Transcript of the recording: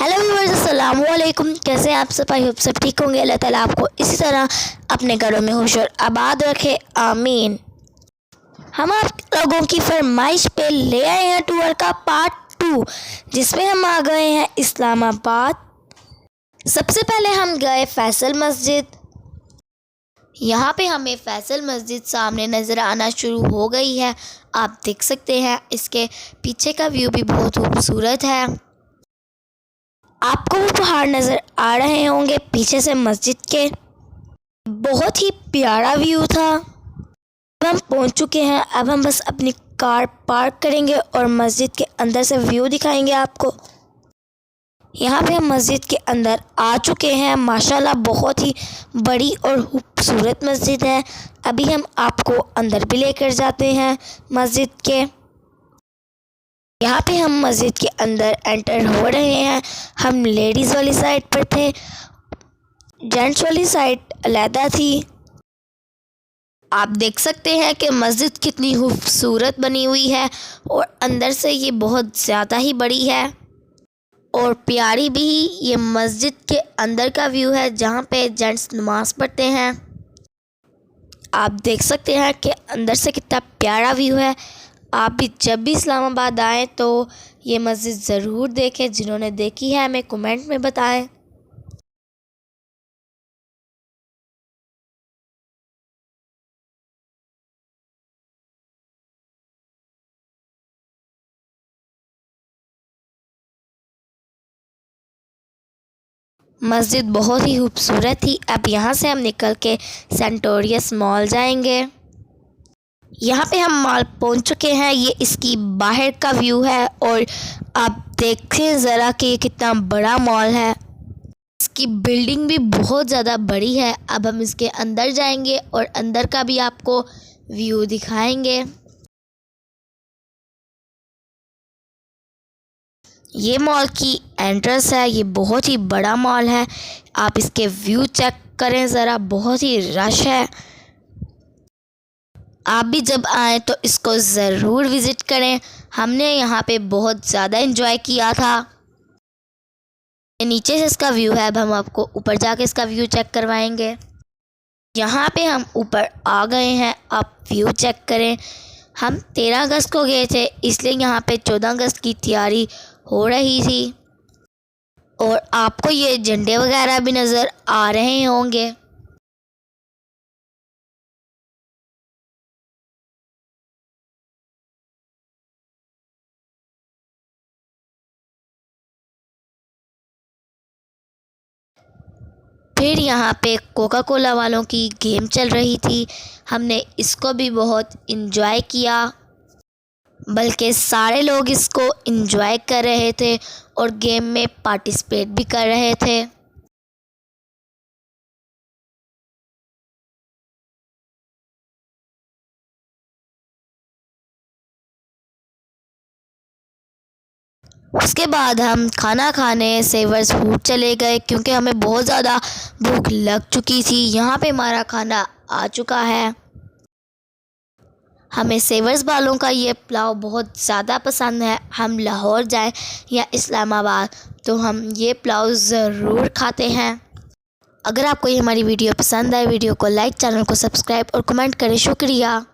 Hello viewers, अस्सलाम वालेकुम। कैसे हैं आप सब? आई होप सब ठीक होंगे। अल्लाह ताला आपको इसी तरह अपने घरों में खुश और आबाद रखे, आमीन। हम आप लोगों की फरमाइश पे ले आए हैं टूर का पार्ट 2, जिसमें हम आ गए हैं इस्लामाबाद। सबसे पहले हम गए फैसल मस्जिद। यहाँ पे हमें फैसल मस्जिद सामने नज़र आना शुरू हो गई है। आप देख सकते हैं इसके पीछे का व्यू भी बहुत खूबसूरत है। आपको वो पहाड़ नज़र आ रहे होंगे पीछे से मस्जिद के। बहुत ही प्यारा व्यू था। अब हम पहुंच चुके हैं। अब हम बस अपनी कार पार्क करेंगे और मस्जिद के अंदर से व्यू दिखाएंगे आपको। यहाँ पे हम मस्जिद के अंदर आ चुके हैं। माशाल्लाह बहुत ही बड़ी और खूबसूरत मस्जिद है। अभी हम आपको अंदर भी लेकर जाते हैं मस्जिद के। यहाँ पे हम मस्जिद के अंदर एंटर हो रहे हैं। हम लेडीज़ वाली साइड पर थे, जेंट्स वाली साइड अलहदा थी। आप देख सकते हैं कि मस्जिद कितनी खूबसूरत बनी हुई है और अंदर से ये बहुत ज़्यादा ही बड़ी है और प्यारी भी। ये मस्जिद के अंदर का व्यू है जहाँ पे जेंट्स नमाज पढ़ते हैं। आप देख सकते हैं कि अंदर से कितना प्यारा व्यू है। आप भी जब भी इस्लामाबाद आएँ तो ये मस्जिद ज़रूर देखें। जिन्होंने देखी है हमें कमेंट में बताएं। मस्जिद बहुत ही खूबसूरत थी। अब यहाँ से हम निकल के सेंटोरियस मॉल जाएंगे। यहाँ पे हम मॉल पहुँच चुके हैं। ये इसकी बाहर का व्यू है और आप देखें ज़रा कि ये कितना बड़ा मॉल है। इसकी बिल्डिंग भी बहुत ज़्यादा बड़ी है। अब हम इसके अंदर जाएंगे और अंदर का भी आपको व्यू दिखाएंगे। ये मॉल की एंट्रेंस है। ये बहुत ही बड़ा मॉल है। आप इसके व्यू चेक करें ज़रा, बहुत ही रश है। आप भी जब आएँ तो इसको ज़रूर विज़िट करें। हमने यहाँ पे बहुत ज़्यादा एंजॉय किया था। नीचे से इसका व्यू है। अब हम आपको ऊपर जाके इसका व्यू चेक करवाएंगे। यहाँ पे हम ऊपर आ गए हैं। आप व्यू चेक करें। हम 13 अगस्त को गए थे, इसलिए यहाँ पे 14 अगस्त की तैयारी हो रही थी और आपको ये झंडे वगैरह भी नज़र आ रहे होंगे। फिर यहाँ पे कोका कोला वालों की गेम चल रही थी। हमने इसको भी बहुत इन्जॉय किया, बल्कि सारे लोग इसको इन्जॉय कर रहे थे और गेम में पार्टिसिपेट भी कर रहे थे। उसके बाद हम खाना खाने सेवर्स फूड चले गए क्योंकि हमें बहुत ज़्यादा भूख लग चुकी थी। यहाँ पे हमारा खाना आ चुका है। हमें सेवर्स वालों का ये पुलाव बहुत ज़्यादा पसंद है। हम लाहौर जाएं या इस्लामाबाद तो हम ये पुलाव ज़रूर खाते हैं। अगर आपको ये हमारी वीडियो पसंद आए, वीडियो को लाइक, चैनल को सब्सक्राइब और कमेंट करें। शुक्रिया।